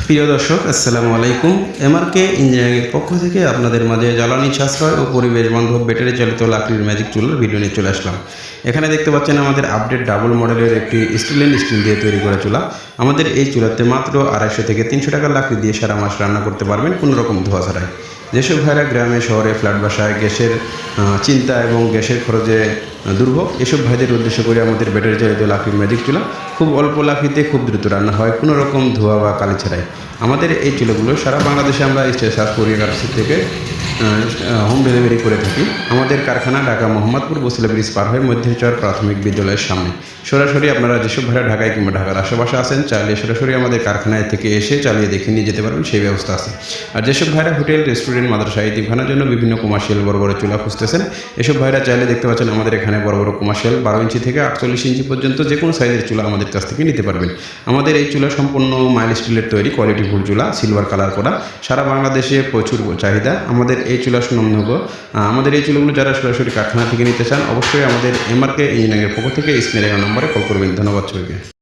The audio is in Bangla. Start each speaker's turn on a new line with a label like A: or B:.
A: প্রিয় দর্শক, আসসালামু আলাইকুম। এমআরকে ইঞ্জিনিয়ারিংয়ের পক্ষ থেকে আপনাদের মাঝে জ্বালানি সাশ্রয় ও পরিবেশ বান্ধব ব্যাটারি চালিত লাকড়ির ম্যাজিক চুলার ভিডিও নিয়ে চলে আসলাম। এখানে দেখতে পাচ্ছেন আমাদের আপডেট ডাবল মডেলের একটি স্টিল দিয়ে তৈরি করা চুলা। আমাদের এই চুলাতে মাত্র 250 থেকে 300 টাকার লাকড়ি দিয়ে সারা মাস রান্না করতে পারবেন কোনো রকম ধোয়া ছাড়াই। যেসব ভাইরা গ্রামে শহরে ফ্ল্যাট বাসায় গ্যাসের চিন্তা এবং গ্যাসের খরচে দুর্ভোগ, এসব ভাইদের উদ্দেশ্য করে আমাদের ব্যাটারি চালিত লাকড়ির ম্যাজিক চুলা খুব অল্প লাকড়িতে খুব দ্রুত রান্না হয় কোনো রকম ধোয়া বা কালি ছাড়াই। আমাদের এই চুলাগুলো সারা বাংলাদেশে আমরা স্টেশন কোরিয়ার থেকে হোম ডেলিভারি করে থাকি। আমাদের কারখানা ঢাকা মোহাম্মদপুর বসিলা ব্রিজ পার হয়ে মধ্যচর প্রাথমিক বিদ্যালয়ের সামনে। সরাসরি আপনারা যেসব ভাইরা ঢাকায় কিংবা ঢাকার আশেপাশে আছেন, চাইলে সরাসরি আমাদের কারখানায় থেকে এসে চালিয়ে দেখে নিয়ে যেতে পারবেন, সেই ব্যবস্থা আছে। আর যেসব ভাইরা হোটেল, রেস্টুরেন্ট, মাদ্রাসা ইতিমখানার জন্য বিভিন্ন কমার্শিয়াল বড় বড় চুলা খুঁজতেছেন, এসব ভাইরা চাইলে দেখতে পাচ্ছেন আমাদের এখানে বড় বড় কমার্শিয়াল 12 ইঞ্চি থেকে 48 ইঞ্চি পর্যন্ত যে কোনো সাইজের চুলা আমাদের কাছ থেকে নিতে পারবেন। আমাদের এই চুলা সম্পূর্ণ মাইল স্টিলের তৈরি, কোয়ালিটিফুল চুলা, সিলভার কালার করা, সারা বাংলাদেশে প্রচুর চাহিদা। আমাদের এই চুলা সুনামযোগ্য। আমাদের এই চুলাগুলো যারা সরাসরি কারখানা থেকে নিতে চান, অবশ্যই আমাদের এমআরকে ইঞ্জিনিয়ারিংয়ের পক্ষ থেকে স্ক্রিনে নম্বরে কল করবেন। ধন্যবাদ সবাইকে।